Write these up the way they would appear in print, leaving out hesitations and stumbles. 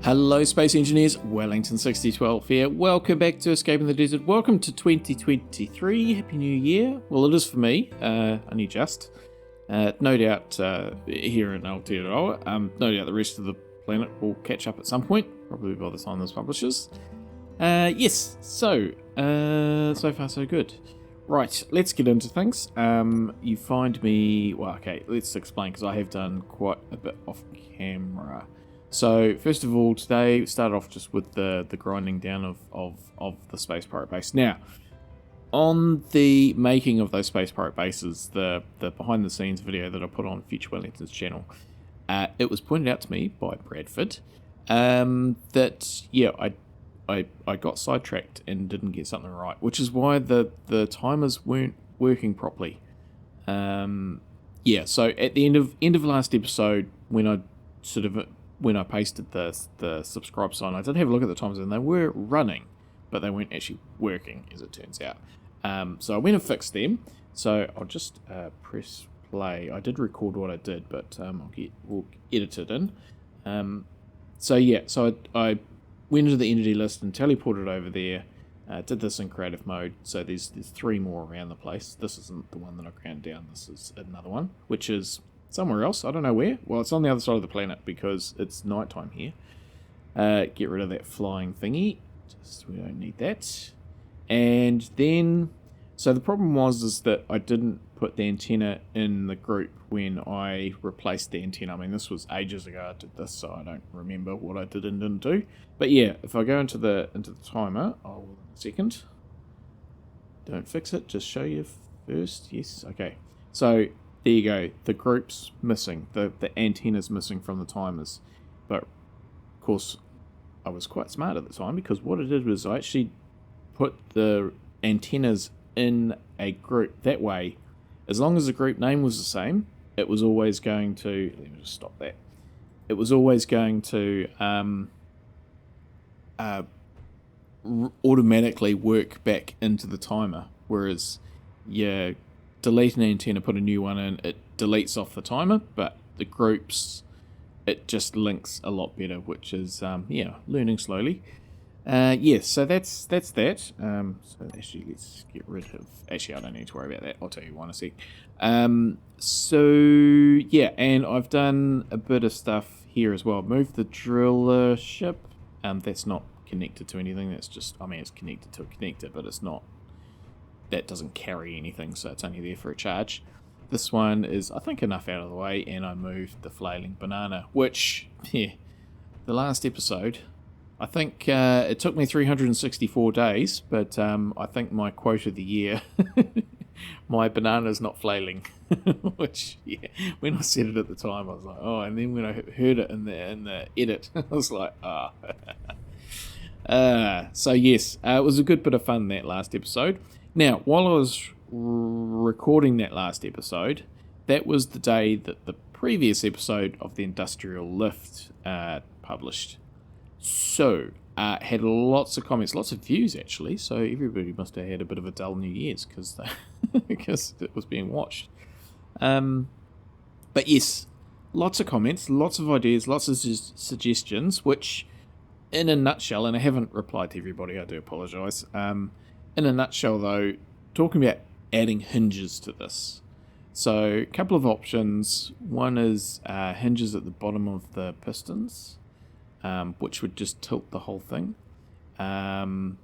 Hello Space Engineers, Wellington 6012 here. Welcome back to Escaping the Desert. Welcome to 2023. Happy New Year. Well, it is for me, only just. No doubt here in Aotearoa, no doubt the rest of the planet will catch up at some point, probably by the time this publishes. Yes, so far so good. Right, let's get into things. You find me, well, okay, let's explain, because I have done quite a bit off camera. So, first of all, today, started off just with the grinding down of the Space Pirate base. Now, on the making of those Space Pirate bases, the behind-the-scenes video that I put on Future Wellington's channel, it was pointed out to me by Bradford that, yeah, I got sidetracked and didn't get something right, which is why the timers weren't working properly. Yeah, so at the end of last episode, when I pasted the subscribe sign, I did have a look at the timers and they were running, but they weren't actually working, as it turns out. So I went and fixed them. So I'll just press play. I did record what I did, but we'll edit it in. So yeah, so I went into the entity list and teleported over there. Did this in creative mode. So there's 3 more around the place. This isn't the one that I ground down. This is another one, which is somewhere else. I don't know where. Well, it's on the other side of the planet because it's nighttime here. Get rid of that flying thingy. We don't need that. And then, so the problem is that I didn't put the antenna in the group when I replaced the antenna. I mean, this was ages ago I did this, so I don't remember what I did and didn't do. But yeah, if I go into the timer, I'll in a second. Don't fix it, just show you first. Yes, okay. So there you go. The group's missing. The antenna's missing from the timers. But of course, I was quite smart at the time, because what I did was I actually put the antennas in a group. That way, as long as the group name was the same, it was always going to, let me just stop that. It was always going to automatically work back into the timer. Whereas, yeah, delete an antenna, put a new one in, it deletes off the timer, but the groups, it just links a lot better, which is, yeah, learning slowly. Yes, so that's that. So actually, let's get rid of, actually, I don't need to worry about that. I'll tell you one in a sec. So, yeah, and I've done a bit of stuff here as well. Moved the driller ship. That's not connected to anything. That's just, I mean, it's connected to a connector, but it's not, that doesn't carry anything, so it's only there for a charge. This one is, I think, enough out of the way, and I moved the flailing banana, which, yeah, the last episode, I think it took me 364 days, but I think my quote of the year, my banana's not flailing, which, yeah, when I said it at the time, I was like, oh, and then when I heard it in the edit, I was like, ah. So yes, it was a good bit of fun, that last episode. Now, while I was recording that last episode, that was the day that the previous episode of the Industrial Lift published. So, had lots of comments, lots of views actually, so everybody must have had a bit of a dull New Year's because it was being watched. But yes, lots of comments, lots of ideas, lots of suggestions, which in a nutshell, and I haven't replied to everybody, I do apologise. In a nutshell though, talking about adding hinges to this. So, a couple of options. One is hinges at the bottom of the pistons, which would just tilt the whole thing. Then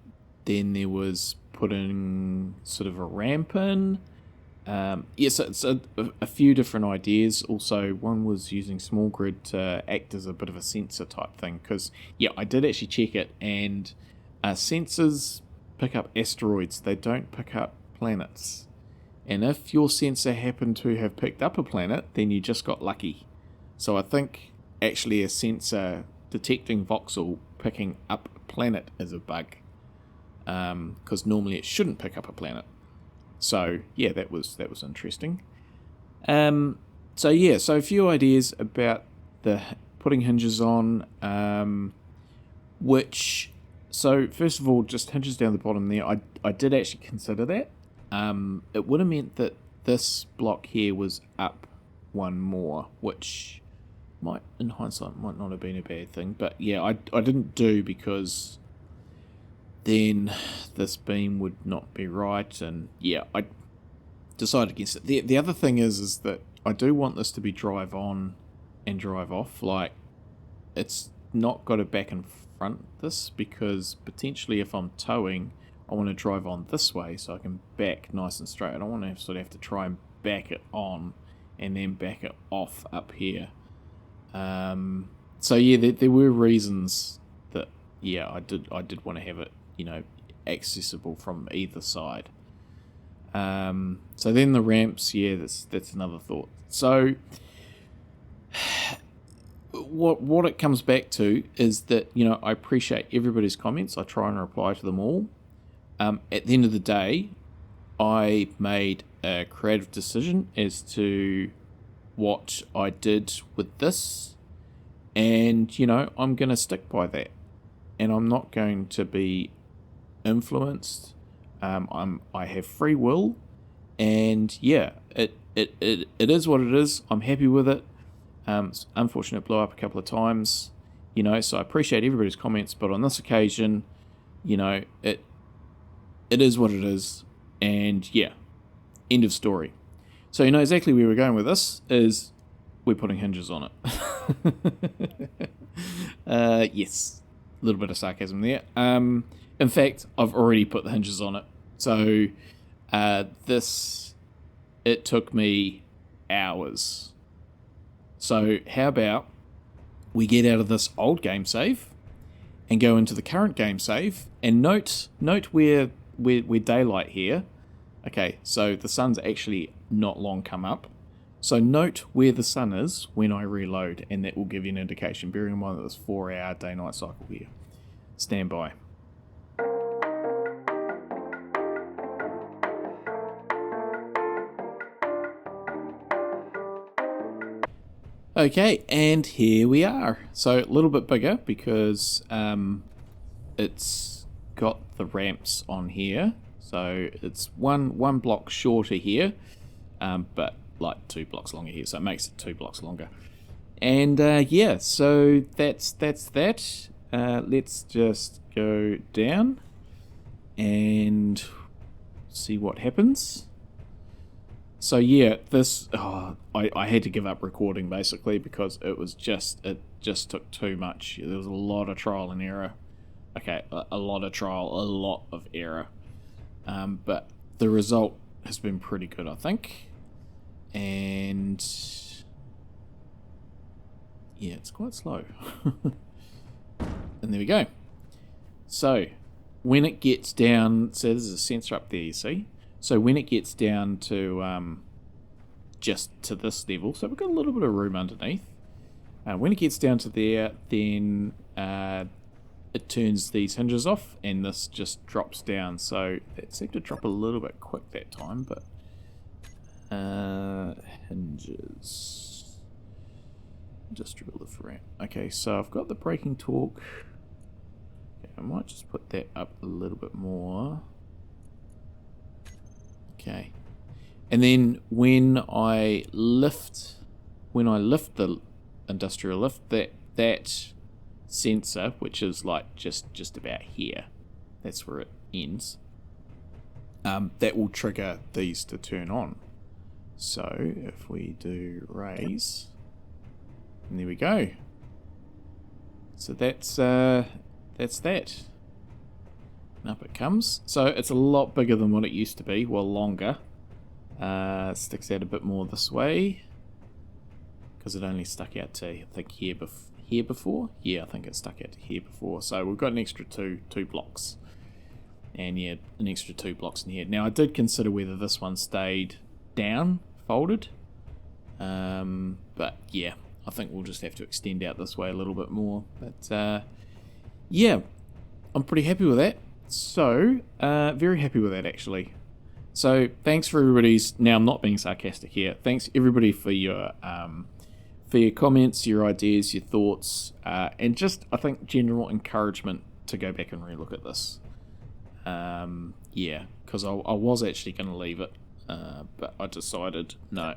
there was putting sort of a ramp in. Yes, it's a few different ideas. Also, one was using small grid to act as a bit of a sensor type thing. Because, yeah, I did actually check it, and sensors pick up asteroids. They don't pick up planets. And if your sensor happened to have picked up a planet, then you just got lucky. So I think actually a sensor detecting voxel picking up a planet is a bug, because normally it shouldn't pick up a planet. So yeah, that was interesting. So yeah, so a few ideas about the putting hinges on, which, so first of all, just hinges down the bottom there. I did actually consider that. It would have meant that this block here was up one more, which in hindsight, might not have been a bad thing. But yeah, I didn't do because then this beam would not be right, and yeah, I decided against it. The other thing is that I do want this to be drive on and drive off. Like, it's not got a back and front this, because potentially if I'm towing, I want to drive on this way so I can back nice and straight. I don't want to sort of have to try and back it on and then back it off up here. So yeah, there were reasons that yeah, I did want to have it, you know, accessible from either side. So then the ramps, yeah, that's another thought. So what it comes back to is that, you know, I appreciate everybody's comments. I try and reply to them all. At the end of the day, I made a creative decision as to what I did with this, and you know, I'm going to stick by that, and I'm not going to be influenced. I have free will, and yeah, it is what it is. I'm happy with it. It's unfortunate it blew up a couple of times, you know, so I appreciate everybody's comments, but on this occasion, you know, it is what it is, and yeah, end of story. So you know exactly where we're going with this, is we're putting hinges on it. Yes, a little bit of sarcasm there. In fact, I've already put the hinges on it. So it took me hours. So how about we get out of this old game save and go into the current game save, and note where daylight here. Okay, so the sun's actually not long come up. So note where the sun is when I reload, and that will give you an indication, bearing in mind that this 4-hour day-night cycle here. Stand by. Okay, and here we are. So a little bit bigger because it's got the ramps on here. So it's one block shorter here, but like 2 blocks longer here. So it makes it 2 blocks longer. And yeah, so that's that. Let's just go down and see what happens. So yeah, this I had to give up recording basically because it just took too much. There was a lot of trial and error. Okay, a lot of trial, a lot of error. But the result has been pretty good, I think. And yeah, it's quite slow. And there we go. So when it gets down, so there's a sensor up there, you see. So when it gets down to just to this level, so we've got a little bit of room underneath. When it gets down to there, then it turns these hinges off, and this just drops down. So it seemed to drop a little bit quick that time, but hinges, industrial lift ramp. Okay, so I've got the braking torque. Okay, I might just put that up a little bit more. Okay, and then when I lift the industrial lift, that sensor, which is like just about here, that's where it ends, that will trigger these to turn on. So if we do raise, and there we go. So that's that. And up it comes. So it's a lot bigger than what it used to be, well, longer. Sticks out a bit more this way, because it only stuck out to, I think, here before. Yeah, I think it stuck out to here before. So we've got an extra two blocks. And yeah, an extra 2 blocks in here. Now I did consider whether this one stayed down, folded. But yeah, I think we'll just have to extend out this way a little bit more. But yeah, I'm pretty happy with that. So, very happy with that actually. So, thanks for everybody's, now I'm not being sarcastic here, thanks everybody for your comments, your ideas, your thoughts, and just, I think, general encouragement to go back and relook at this. Yeah, because I was actually going to leave it, but I decided, no,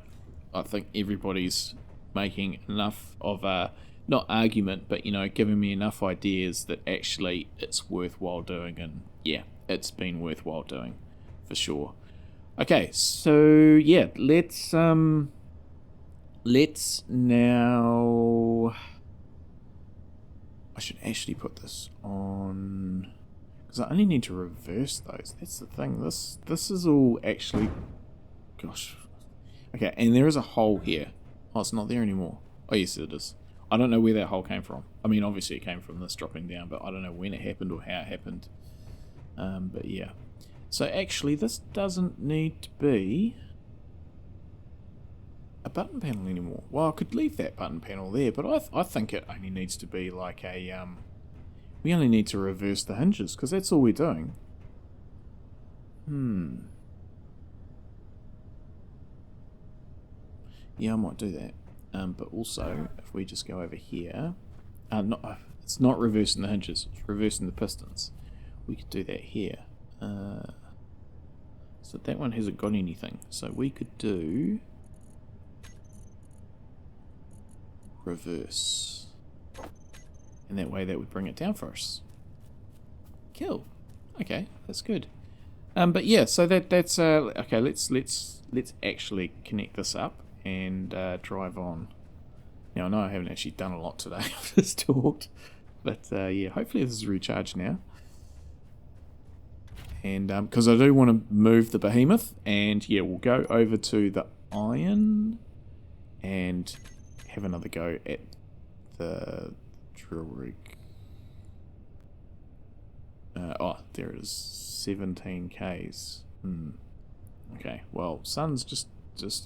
I think everybody's making enough of a, not argument, but, you know, giving me enough ideas that actually it's worthwhile doing. And yeah, it's been worthwhile doing for sure. Okay, so yeah, let's now, I should actually put this on, because I only need to reverse those. That's the thing. This is all actually, gosh. Okay, and there is a hole here. Oh, it's not there anymore. Oh, yes, it is. I don't know where that hole came from. I mean, obviously it came from this dropping down, but I don't know when it happened or how it happened. But yeah. So actually, this doesn't need to be a button panel anymore. Well, I could leave that button panel there, but I think it only needs to be like a, we only need to reverse the hinges, because that's all we're doing. Yeah, I might do that. But also, if we just go over here, it's not reversing the hinges, it's reversing the pistons. We could do that here. So that one hasn't got anything. So we could do reverse. And that way that would bring it down for us. Cool. Okay, that's good. But yeah, so that's okay, let's actually connect this up and drive on. Now I know I haven't actually done a lot today, I've just talked. But yeah, hopefully this is recharged now. And because I do want to move the behemoth, and yeah, we'll go over to the iron and have another go at the drill rig. Oh, there it is, 17 Ks. Okay, well, sun's just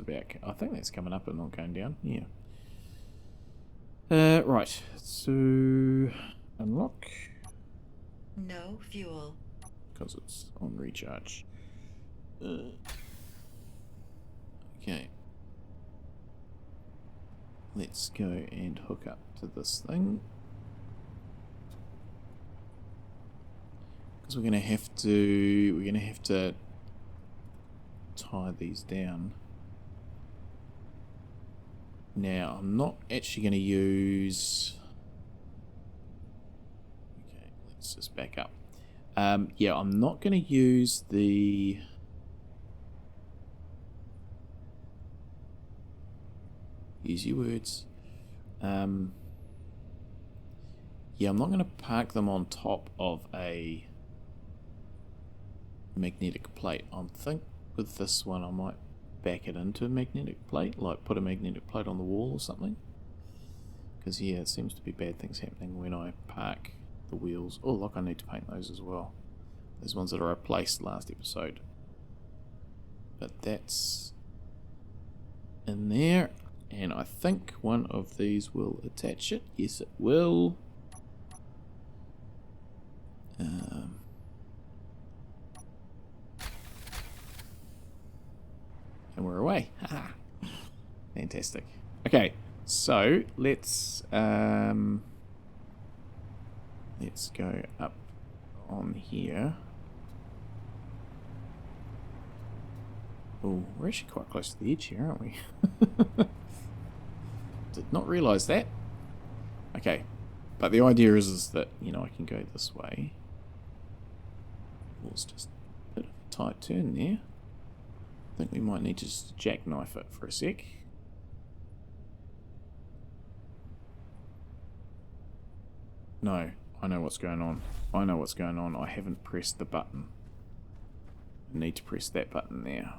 about, I think that's coming up and not going down. Yeah. Right, so unlock. No fuel. Because it's on recharge. Okay. Let's go and hook up to this thing. Because we're gonna have to tie these down. Now, I'm not actually going to use... Okay, let's just back up. Yeah, I'm not going to use the... Use your words. Yeah, I'm not going to park them on top of a magnetic plate. I think with this one I might back it into a magnetic plate, like put a magnetic plate on the wall or something. Because yeah, it seems to be bad things happening when I park the wheels. Oh look, I need to paint those as well. Those ones that I replaced last episode. But that's in there, and I think one of these will attach it. Yes, it will. And we're away. Fantastic. Okay, so let's go up on here. Oh, we're actually quite close to the edge here, aren't we? Did not realise that. Okay, but the idea is that, you know, I can go this way. It's just a bit of a tight turn there. I think we might need to just jackknife it for a sec. No, I know what's going on. I know what's going on. I haven't pressed the button. I need to press that button there.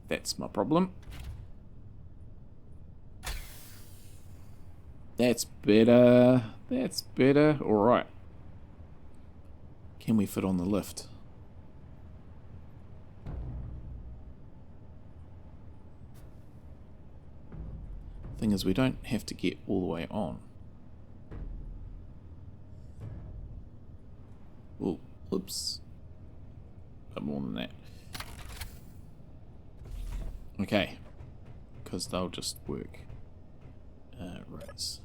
That's my problem. That's better. That's better. Alright. Can we fit on the lift? Thing is, we don't have to get all the way on. Oh, oops. But more than that. Okay. Because they'll just work. Raise.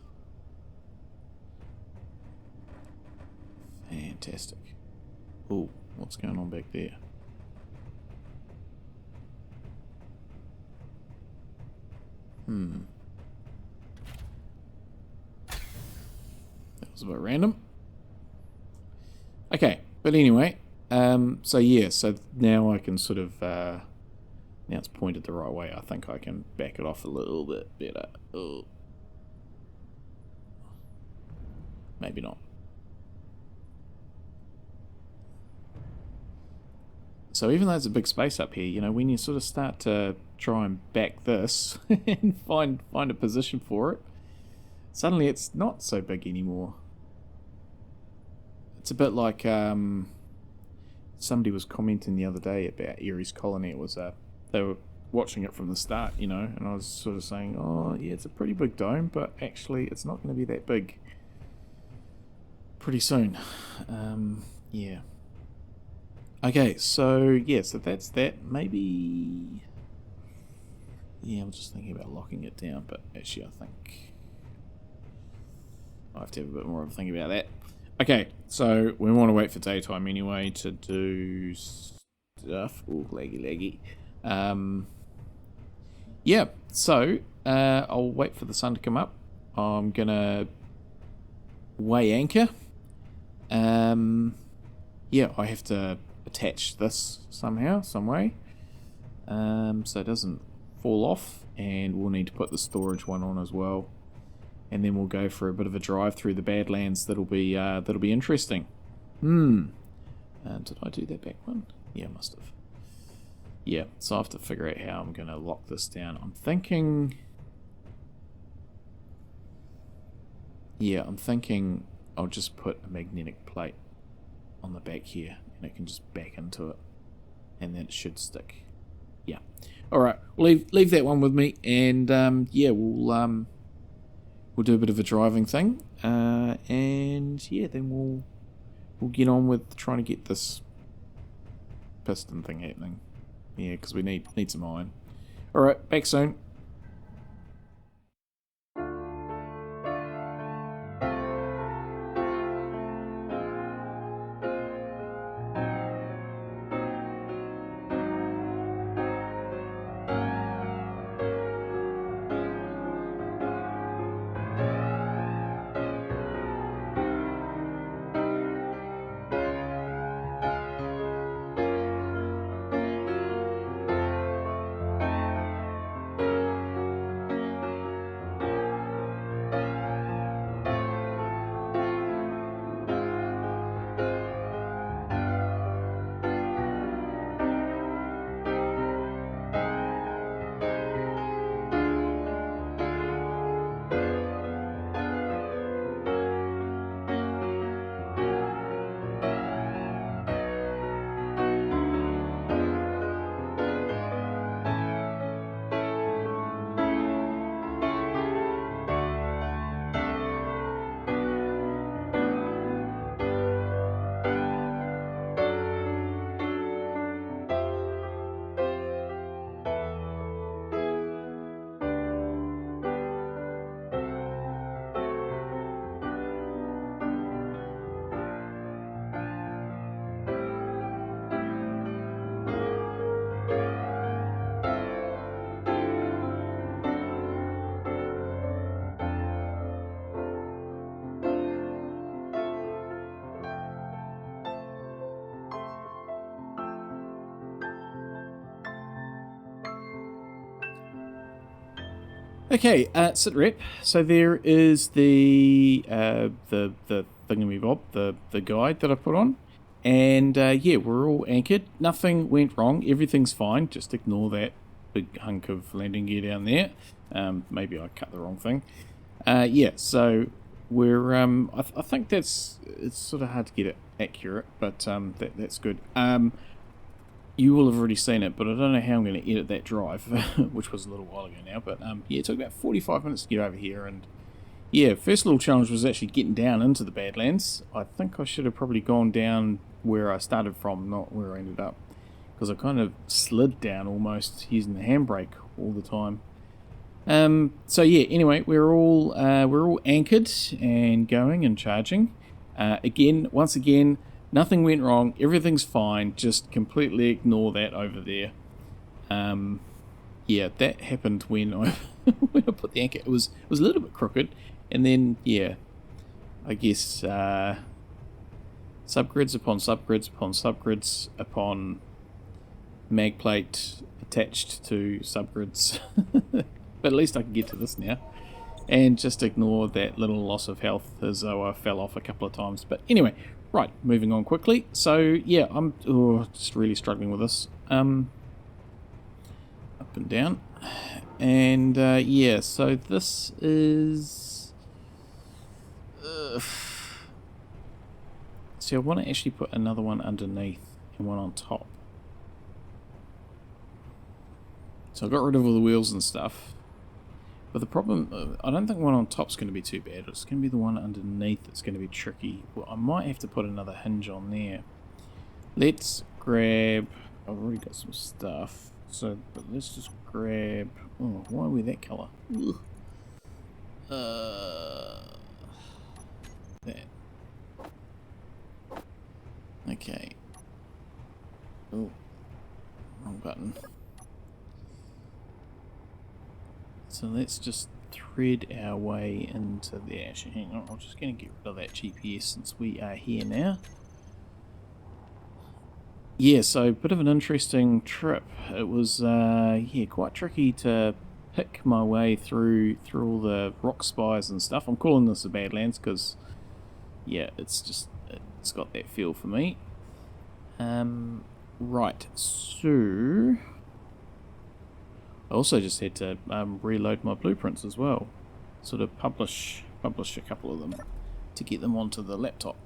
Fantastic. Oh, what's going on back there? That was a bit random. Okay, but anyway, so yeah, so now I can sort of, now it's pointed the right way, I think I can back it off a little bit better. Oh. Maybe not. So even though it's a big space up here, you know, when you sort of start to try and back this and find a position for it, suddenly it's not so big anymore. It's a bit like somebody was commenting the other day about Erie's Colony. It was they were watching it from the start, you know, and I was sort of saying, oh yeah, it's a pretty big dome, but actually it's not going to be that big pretty soon. Yeah. Okay, so yeah, so that's that. Maybe, yeah, I'm just thinking about locking it down, but actually I think I have to have a bit more of a think about that. Okay, so we want to wait for daytime anyway to do stuff. Ooh, laggy. Yeah, so I'll wait for the sun to come up. I'm gonna weigh anchor. Yeah, I have to attach this somehow, some way, so it doesn't fall off, and we'll need to put the storage one on as well, and then we'll go for a bit of a drive through the Badlands. That'll be interesting. Did I do that back one? Yeah, I must have. Yeah, so I have to figure out how I'm going to lock this down. I'm thinking I'll just put a magnetic plate on the back here, and it can just back into it, and then it should stick. Yeah. All right, leave that one with me, and yeah, we'll do a bit of a driving thing, and yeah, then we'll get on with trying to get this piston thing happening. Yeah, because we need some iron. All right, back soon. Okay, sit rep. So there is the thingamabob, the guide that I put on, and yeah, we're all anchored. Nothing went wrong. Everything's fine. Just ignore that big hunk of landing gear down there. Maybe I cut the wrong thing. Yeah, so we're I think it's sort of hard to get it accurate, but that's good. You will have already seen it, but I don't know how I'm going to edit that drive, which was a little while ago now. But yeah, it took about 45 minutes to get over here, and yeah, first little challenge was actually getting down into the Badlands. I think I should have probably gone down where I started from, not where I ended up, because I kind of slid down almost using the handbrake all the time. So yeah, anyway, we're all anchored and going and charging. Once again. Nothing went wrong. Everything's fine. Just completely ignore that over there. Yeah, that happened when I when I put the anchor, it was a little bit crooked, and then yeah, I guess subgrids upon subgrids upon subgrids upon mag plate attached to subgrids. But at least I can get to this now, and just ignore that little loss of health as though I fell off a couple of times. But anyway, right, moving on quickly. So yeah, I'm just really struggling with this. Up and down. And yeah, so this is... see, I want to actually put another one underneath and one on top. So I got rid of all the wheels and stuff. But the problem, I don't think one on top's going to be too bad. It's going to be the one underneath that's going to be tricky. Well, I might have to put another hinge on there. Let's grab... I've already got some stuff. So, but let's just grab... Oh, why are we that colour? That. Okay. Oh, wrong button. So let's just thread our way into there. Actually, hang on, I'm just going to get rid of that GPS since we are here now. Yeah, so a bit of an interesting trip. It was, yeah, quite tricky to pick my way through all the rock spires and stuff. I'm calling this the Badlands because, yeah, it's got that feel for me. Right, so I also just had to reload my blueprints as well. Sort of publish a couple of them to get them onto the laptop.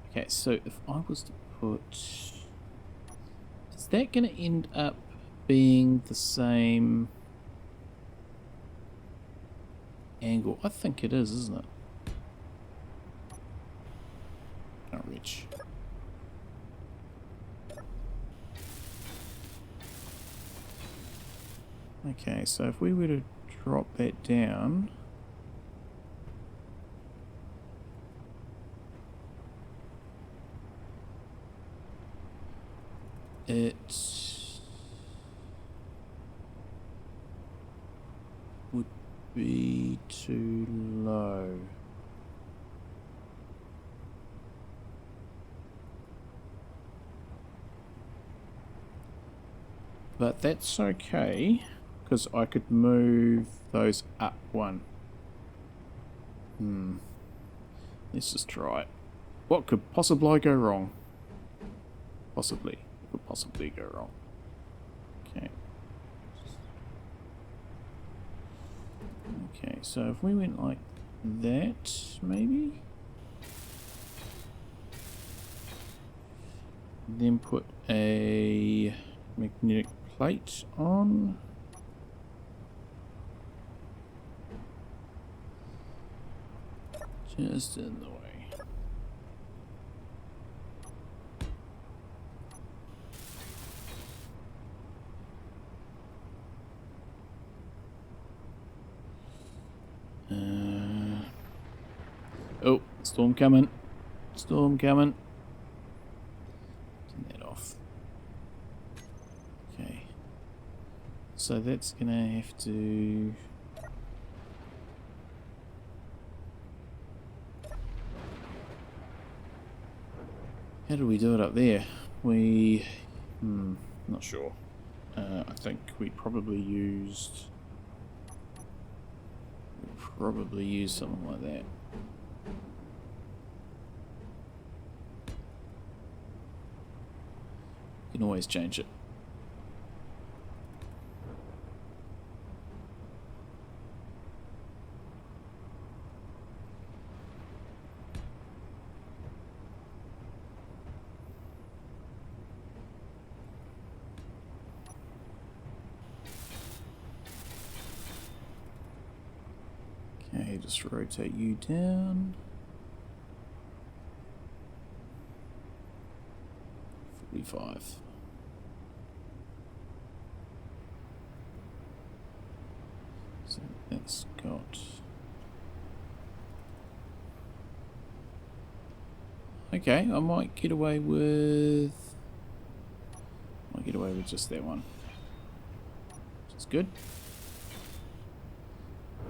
Okay, so if I was to put... Is that going to end up being the same angle? I think it is, isn't it? Can't reach. Okay, so if we were to drop that down... it would be too low. But that's okay, because I could move those up one. Let's just try it. What could possibly go wrong? Possibly. Could possibly go wrong. Okay. Okay, so if we went like that, maybe? Then put a magnetic plate on. Just in the way. Oh, storm coming. Storm coming. Turn that off. Okay. So that's gonna have to... How do we do it up there? We... not sure. I think we probably used... something like that. You can always change it. Okay, just rotate you down. 45. So that's got... Okay, I might get away with... just that one. Which is good.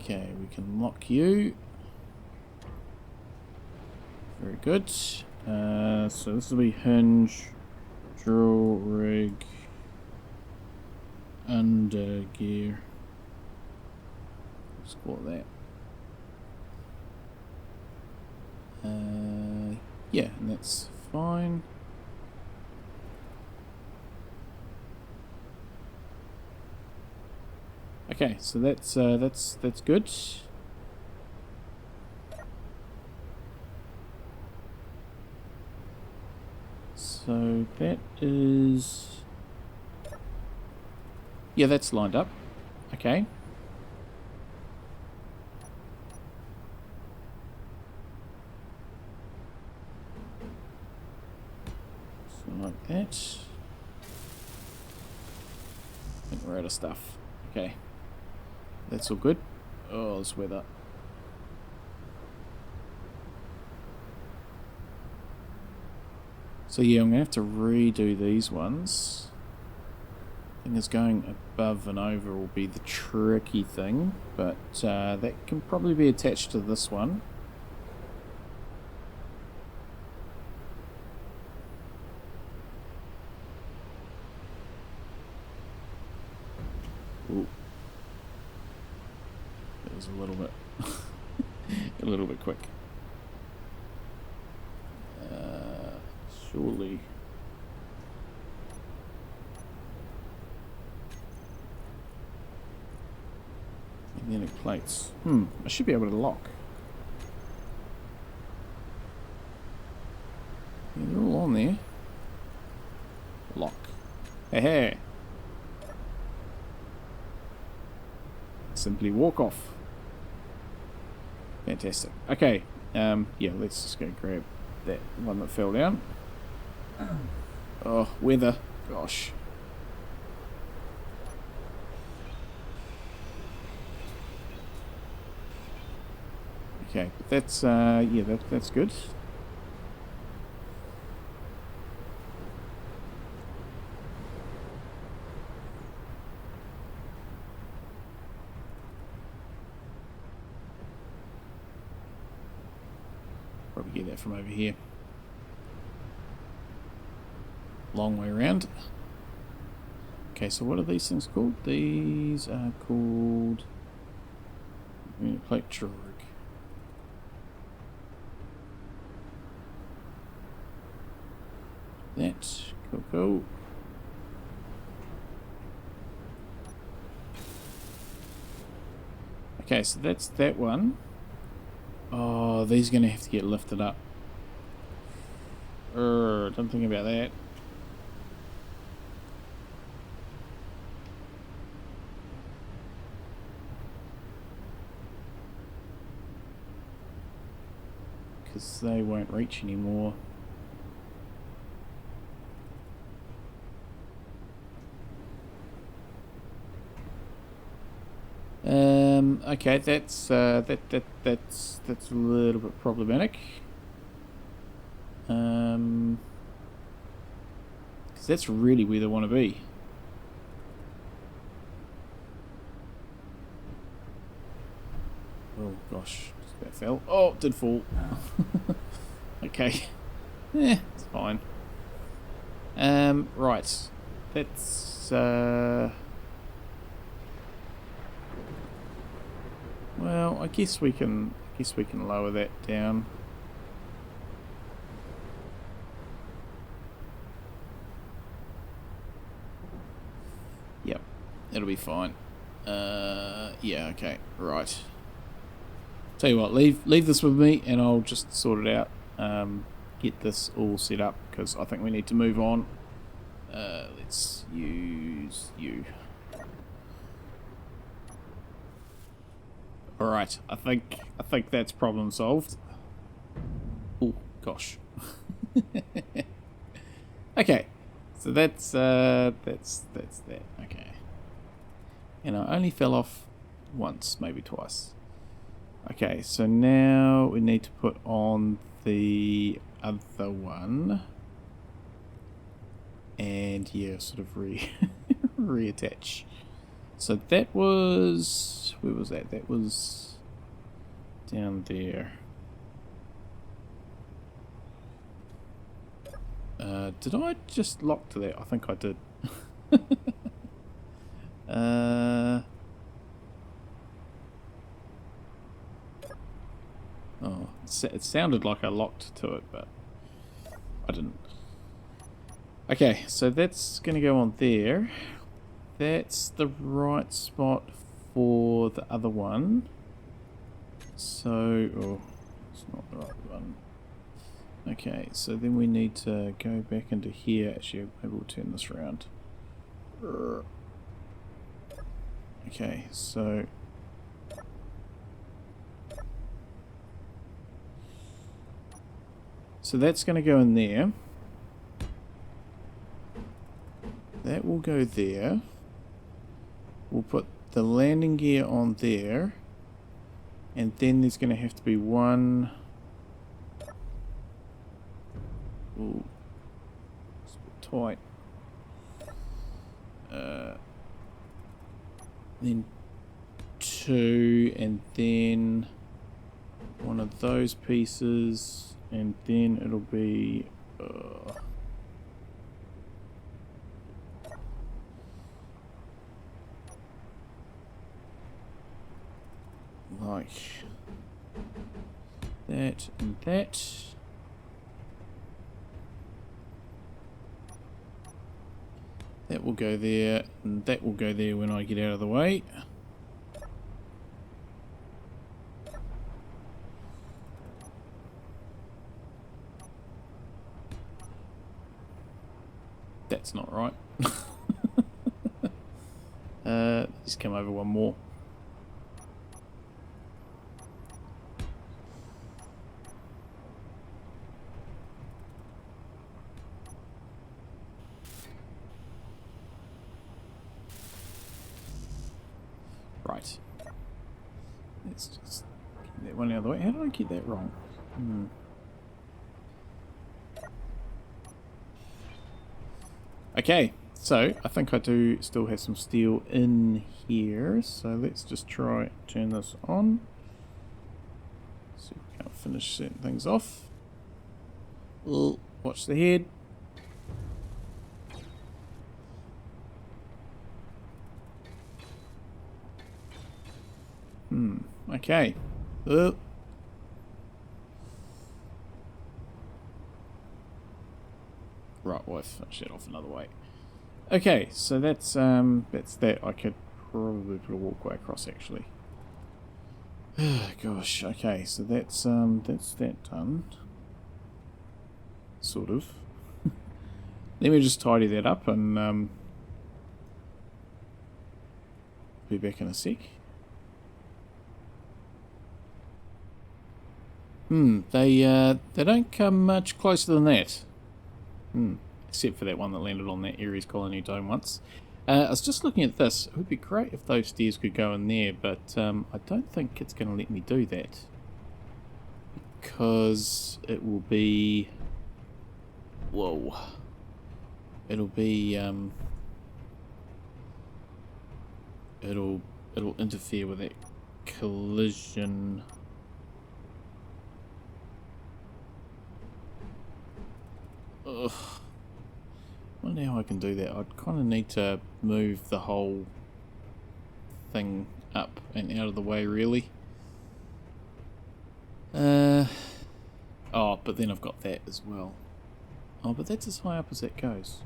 Okay, we can lock you. Very good. So this will be hinge, drill rig, under gear. Let's call it that. Yeah, and that's fine. Okay, so that's good. So that is, yeah, that's lined up. Okay. So like that. I think we're out of stuff. Okay. That's all good. Oh, this weather. So yeah, I'm going to have to redo these ones. I think it's going above and over will be the tricky thing, but that can probably be attached to this one. Ooh. That was a little bit a little bit quick. Surely. Magnetic plates. I should be able to lock. Yeah, they're all on there. Lock. Hey, hey. Simply walk off. Fantastic. Okay. Yeah, let's just go grab that one that fell down. Oh, weather. Gosh. Okay, but that's yeah, that's good. Probably get that from over here. Long way around. Okay, so what are these things called? These are called plate drill rig. That cool. Okay, so that's that one. Oh, these are gonna have to get lifted up. Don't think about that. Because they won't reach anymore. Okay, that's that's a little bit problematic. Because that's really where they want to be. Oh gosh, that fell. Oh, it did fall. Okay. It's fine. Right. That's well, I guess we can lower that down. Yep. It'll be fine. Yeah, okay. Right. Tell you what, leave this with me and I'll just sort it out. Get this all set up because I think we need to move on. Let's use you. Alright, I think that's problem solved. Oh gosh. Okay. So that's that. Okay. And I only fell off once, maybe twice. Okay, so now we need to put on the other one. And yeah, sort of reattach. So that was... Where was that? That was down there. Did I just lock to that? I think I did. Oh, it sounded like I locked to it, but I didn't. Okay, so that's going to go on there. That's the right spot for the other one. So, oh, it's not the right one. Okay, so then we need to go back into here. Actually, maybe we'll turn this around. Okay, so... So that's going to go in there. That will go there. We'll put the landing gear on there. And then there's going to have to be one... Ooh, it's a bit tight. Then two, and then one of those pieces, and then it'll be like that and that. That will go there, and that will go there when I get out of the way. That's not right. Just come over one more. Right. Let's just get that one out of the way. How did I get that wrong? Okay, so I think I do still have some steel in here. So let's just try turn this on. See if we can't finish certain things off. Watch the head. Okay. Right, well, I've finished it off another way. Okay, so that's that. I could probably put a walkway across actually. Gosh, okay, so that's that done. Sort of. Let me just tidy that up and be back in a sec. They don't come much closer than that. Except for that one that landed on that Ares colony dome once. I was just looking at this. It would be great if those stairs could go in there, but I don't think it's going to let me do that. Because it will be... Whoa. It'll be... It'll interfere with that collision... Ugh. I wonder how I can do that. I'd kind of need to move the whole thing up and out of the way, really. Oh, but then I've got that as well. Oh, but that's as high up as that goes.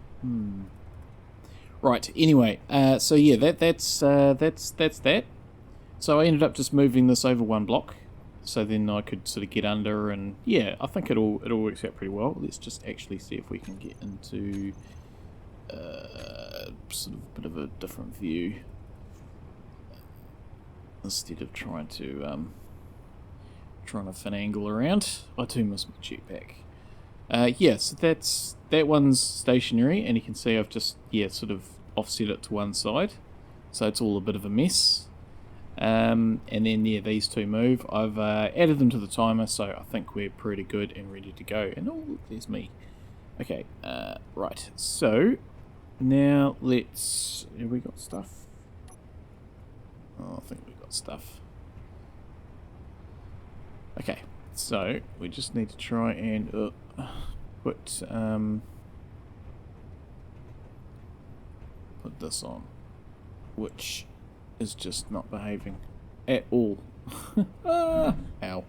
Right. Anyway, so yeah, that's that. So I ended up just moving this over one block. So then I could sort of get under, and yeah, I think it all works out pretty well. Let's just actually see if we can get into sort of a bit of a different view instead of trying to finagle around. I do miss my jetpack. Yeah, so that one's stationary, and you can see I've just sort of offset it to one side, so it's all a bit of a mess. And then these two move. I've added them to the timer, so I think we're pretty good and ready to go. And oh, there's me. Okay, right. So now let's. Have we got stuff? Oh, I think we got stuff. Okay, so we just need to try and put this on, which is just not behaving at all. Ow.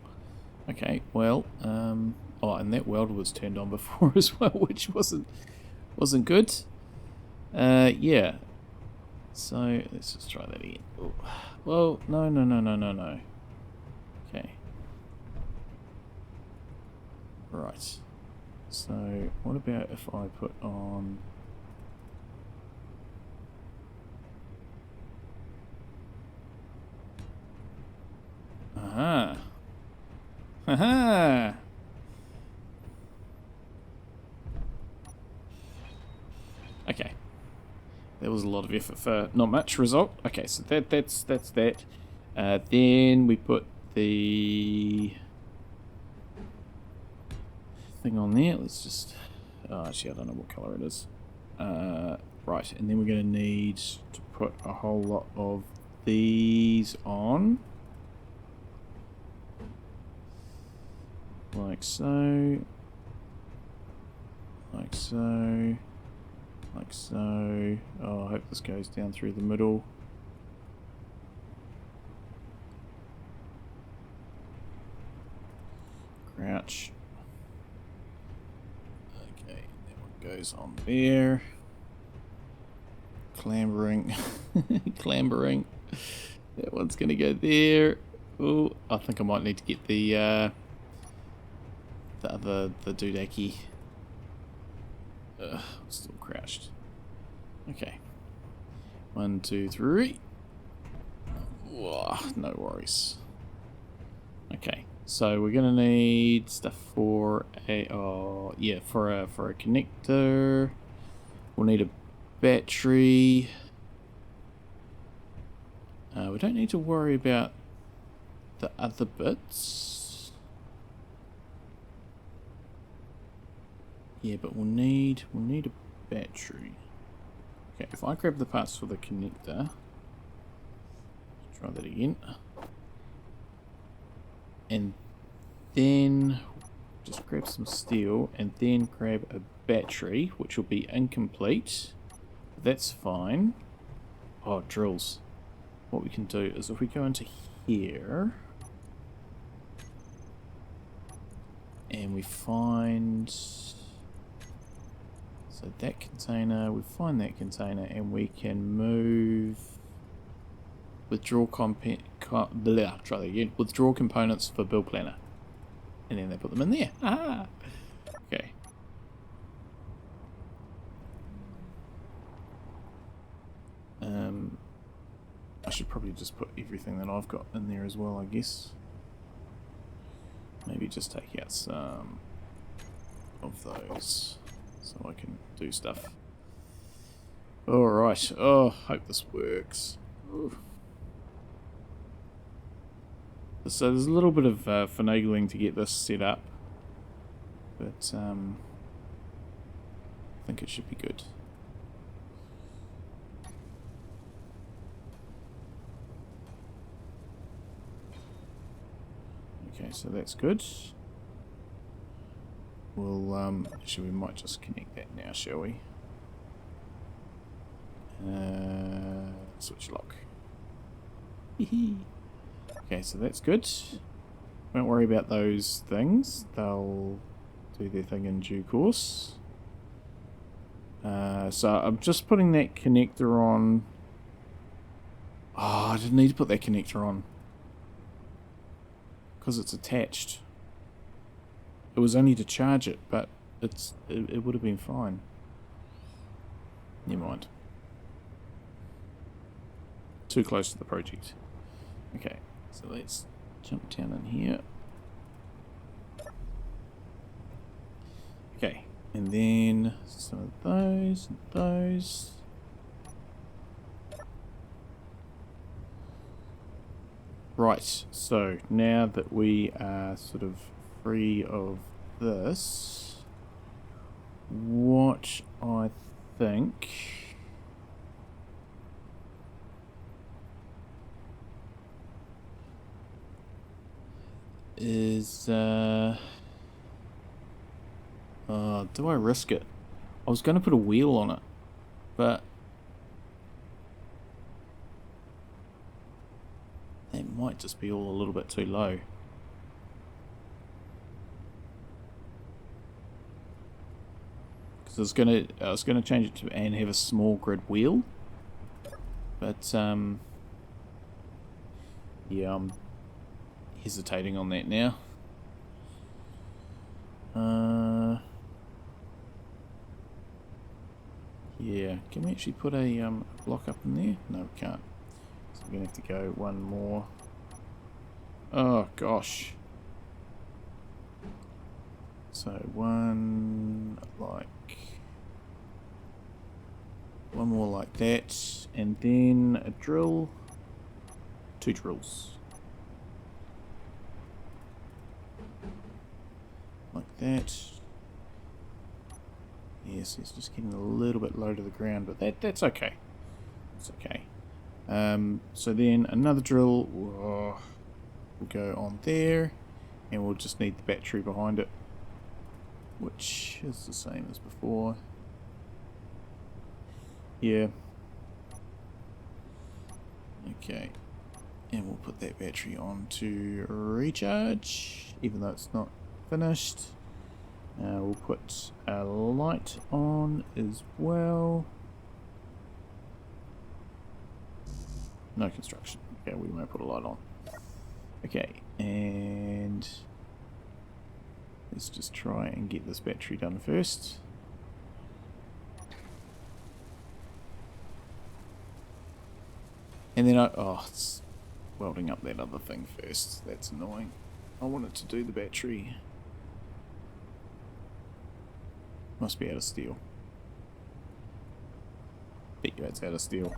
Okay, well, oh, and that welder was turned on before as well, which wasn't good. Yeah. So let's just try that again. Ooh. Well, no. Okay. Right. So what about if I put on? Aha. Haha. Okay. There was a lot of effort for not much result. Okay, so that's that. Then we put the thing on there. Let's just... Oh, actually, I don't know what colour it is. Right, and then we're going to need to put a whole lot of these on. Like so. Like so. Like so. Oh, I hope this goes down through the middle. Crouch. Okay, that one goes on there. Clambering. Clambering. That one's going to go there. Oh, I think I might need to get the doodacky. Still crouched. Okay. 1, 2, 3. Whoa, no worries. Okay, so we're gonna need stuff for a for a connector. We'll need a battery. We don't need to worry about the other bits. Yeah, but we'll need a battery. Okay, if I grab the parts for the connector, try that again, and then just grab some steel, and then grab a battery, which will be incomplete. That's fine. Oh, drills. What we can do is if we go into here, and we find... So that container, we find that container, and we can move withdraw withdraw components for build planner, and then they put them in there. Ah, okay. I should probably just put everything that I've got in there as well, I guess. Maybe just take out some of those, so I can do stuff. Alright, oh, hope this works. Ooh. So there's a little bit of finagling to get this set up, but I think it should be good. Okay, so that's good. We'll, actually we might just connect that now, shall we? Switch lock. Okay, so that's good. Won't worry about those things. They'll do their thing in due course. So I'm just putting that connector on. Oh, I didn't need to put that connector on, because it's attached. It was only to charge it, but it would have been fine. Never mind. Too close to the project. Okay, so let's jump down in here. Okay, and then some of those and those. Right, so now that we are sort of free of this, what I think is... do I risk it? I was going to put a wheel on it, but... That might just be all a little bit too low. Because I was gonna change it to and have a small grid wheel, but yeah, I'm hesitating on that now. Yeah, can we actually put a block up in there? No, we can't. So we're gonna have to go one more. Oh gosh. So one more like that, and then a drill, 2 drills. Like that. Yes, it's just getting a little bit low to the ground, but that's okay. It's okay. So then another drill will go on there, and we'll just need the battery behind it, which is the same as before. Yeah. Okay. And we'll put that battery on to recharge, even though it's not finished. We'll put a light on as well. No construction. Okay, we won't put a light on. Okay, and let's just try and get this battery done first. And then it's welding up that other thing first. That's annoying. I wanted to do the battery. Must be out of steel. Bet you it's out of steel.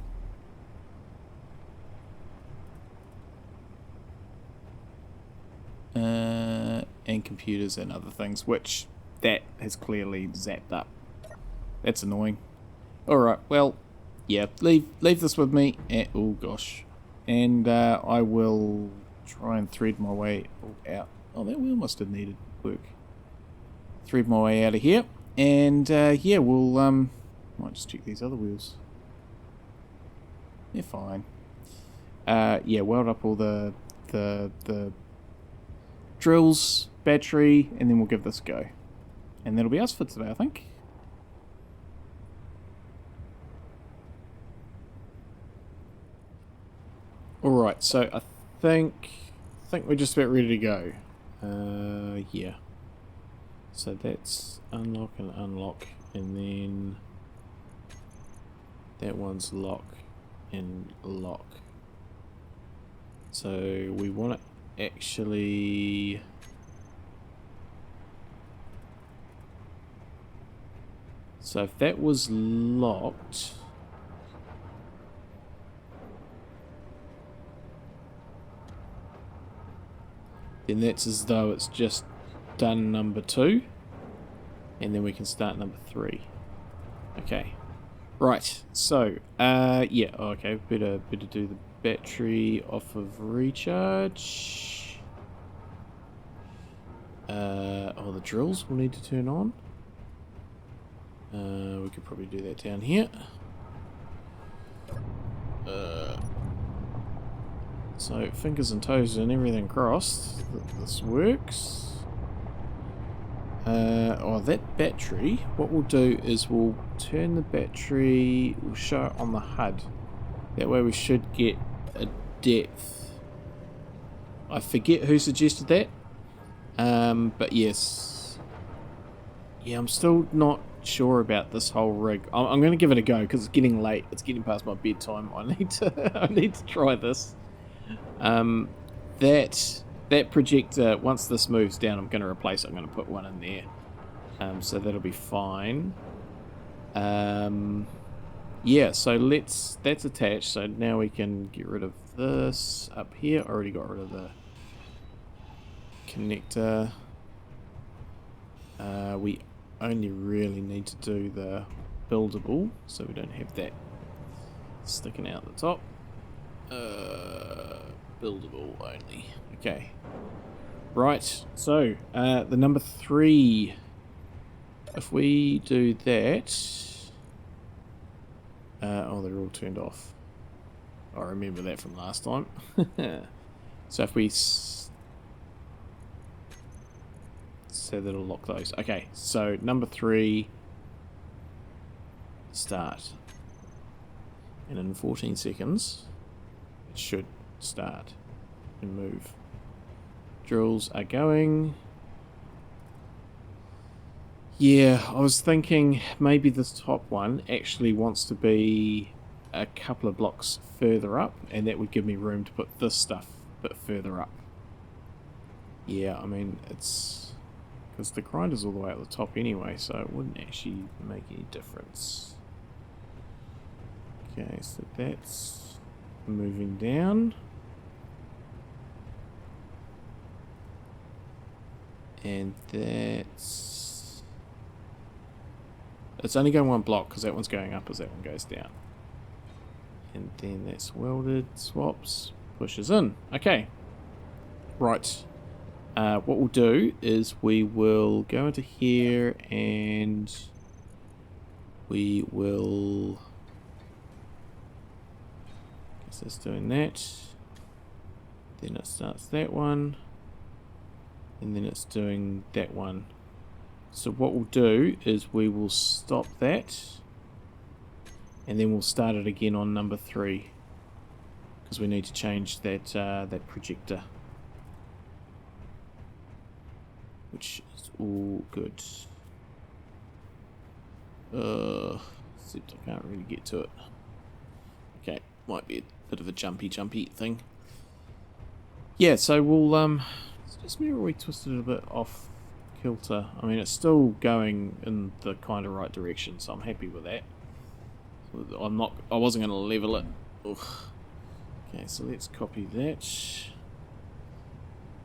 And computers and other things, which that has clearly zapped up. That's annoying. Alright, well, yeah, leave this with me. Oh gosh. And I will try and thread my way out. Oh, that wheel must have needed work. Thread my way out of here. And yeah, we'll might just check these other wheels. They're fine. Yeah, weld up all the drills, battery, and then we'll give this a go. And that'll be us for today, I think. Alright, so I think we're just about ready to go. Yeah. So that's unlock and unlock, and then that one's lock and lock. So we want to actually so if that was locked, then that's as though it's just done number 2, and then we can start number 3. Okay, right, so yeah, okay, better do the battery off of recharge. Oh, the drills will need to turn on. We could probably do that down here. So fingers and toes and everything crossed that this works. That battery, what we'll do is we'll turn the battery, we'll show it on the HUD. That way we should get a depth. I forget who suggested that. But yes. Yeah, I'm still not sure about this whole rig. I'm going to give it a go because it's getting late. It's getting past my bedtime. I need to try this. That projector, once this moves down, I'm going to replace it. I'm going to put one in there. So that'll be fine. Yeah, so that's attached. So now we can get rid of this up here. I already got rid of the connector. We only really need to do the buildable, so we don't have that sticking out the top. Buildable only. Okay. Right, so the number 3. If we do that... oh, they're all turned off. I remember that from last time. So if we... so that'll lock those. Okay, so number 3... start. And in 14 seconds, it should start and move. Drills are going. Yeah, I was thinking maybe this top one actually wants to be a couple of blocks further up, and that would give me room to put this stuff a bit further up. Yeah, I mean, it's... because the grinder's all the way at the top anyway, so it wouldn't actually make any difference. Okay, so that's moving down. And that's... it's only going one block because that one's going up as that one goes down. And then that's welded, swaps, pushes in. Okay. Right. What we'll do is we will go into here and we will... guess it's doing that. Then it starts that one. And then it's doing that one. So what we'll do is we will stop that. And then we'll start it again on number 3. Because we need to change that that projector. Which is all good. Except I can't really get to it. Okay, might be a bit of a jumpy thing. Yeah, so we'll just maybe we twisted it a bit off kilter. I mean, it's still going in the kind of right direction, so I'm happy with that. I wasn't going to level it. Ugh. Okay, so let's copy that.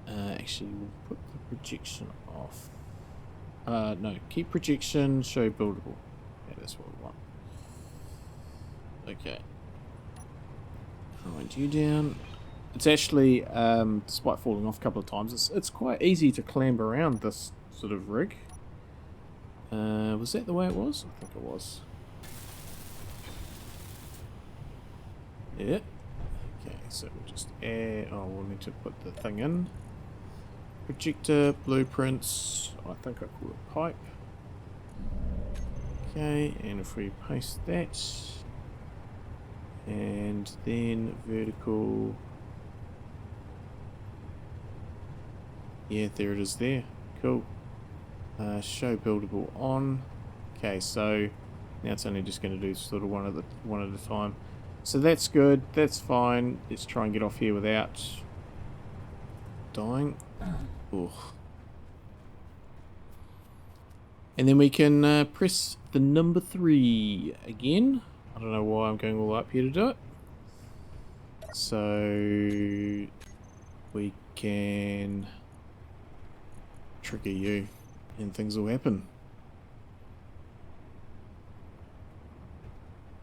Actually, we'll put the projection off. No, keep projection, show buildable. Yeah, that's what we want. Okay. Wind you down. It's actually, despite falling off a couple of times, it's quite easy to clamber around this sort of rig. Was that the way it was? I think it was. Yeah. Okay, so we'll just add... oh, we'll need to put the thing in. Projector, blueprints. I think I call it pipe. Okay, and if we paste that... and then vertical... yeah, there it is there. Cool. Show buildable on. Okay, so now it's only just going to do sort of one at a time. So that's good. That's fine. Let's try and get off here without dying. Ugh. And then we can press the number 3 again. I don't know why I'm going all up here to do it. So we can trigger you and things will happen.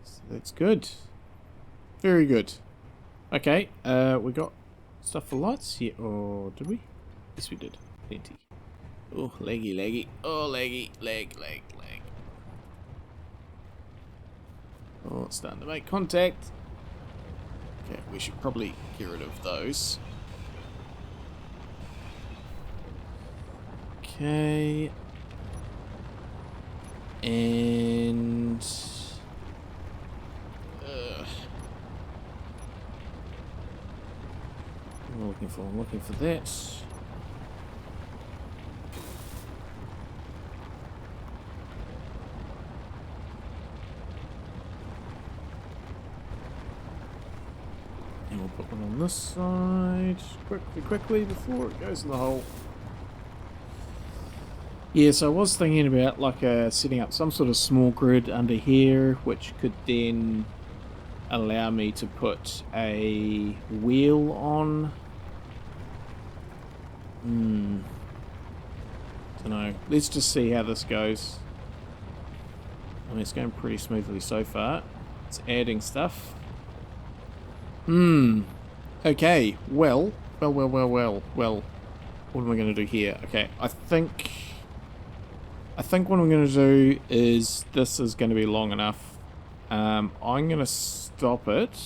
So that's good. Very good. Okay, we got stuff for lights here. Or did we? Yes, we did. Plenty. Oh, laggy. Oh, lag. Oh, it's starting to make contact. Okay, we should probably get rid of those. Okay. And... I'm looking for that. And we'll put one on this side quickly before it goes in the hole. Yeah, so I was thinking about like setting up some sort of small grid under here, which could then allow me to put a wheel on. Don't know. Let's just see how this goes. I mean, it's going pretty smoothly so far. It's adding stuff. Okay. Well. What am I going to do here? Okay, I think what I'm going to do is, this is going to be long enough. I'm going to stop it.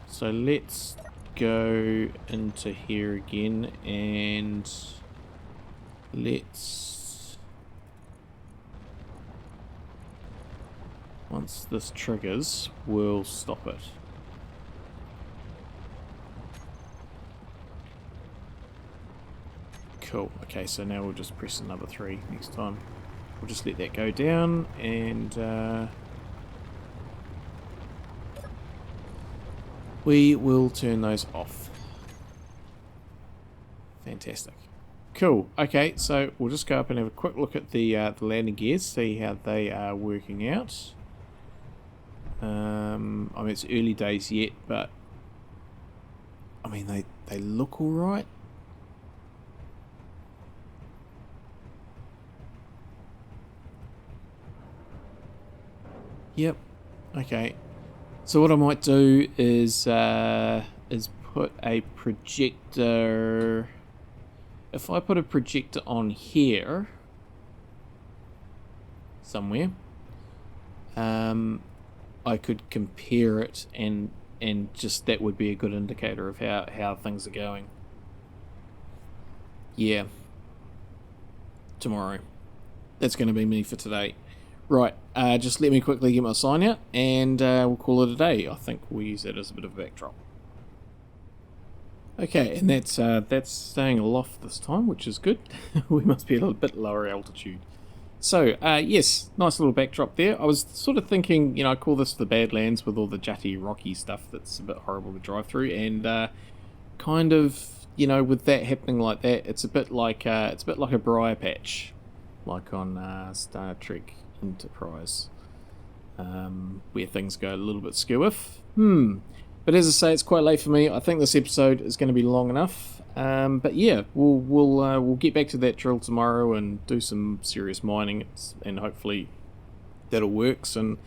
So let's go into here again, and let's, once this triggers, we'll stop it. Cool. Okay, so now we'll just press another 3 next time. We'll just let that go down, and we will turn those off. Fantastic. Cool. Okay, so we'll just go up and have a quick look at the landing gears, see how they are working out. I mean, it's early days yet, but I mean, they look all right. Yep. Okay. So what I might do is put a projector. If I put a projector on here somewhere, I could compare it, and just that would be a good indicator of how things are going. Yeah. Tomorrow. That's going to be me for today. Right, just let me quickly get my sign out, and we'll call it a day. I think we'll use that as a bit of a backdrop. Okay, and that's staying aloft this time, which is good. We must be a little bit lower altitude. So, yes, nice little backdrop there. I was sort of thinking, I call this the Badlands with all the jutty, rocky stuff that's a bit horrible to drive through, and kind of, with that happening like that, it's a bit like a briar patch, like on Star Trek Enterprise, where things go a little bit skew-if. But as I say, it's quite late for me. I think this episode is going to be long enough. But yeah, we'll get back to that drill tomorrow and do some serious mining, and hopefully that'll work, and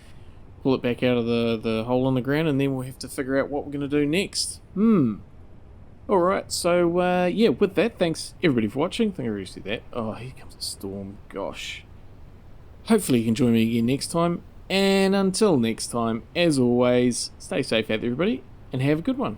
pull it back out of the hole in the ground, and then we'll have to figure out what we're going to do next. Alright, so yeah, with that, thanks everybody for watching. I think I already said that. Oh, here comes a storm. Gosh. Hopefully you can join me again next time. And until next time, as always, stay safe out there, everybody, and have a good one.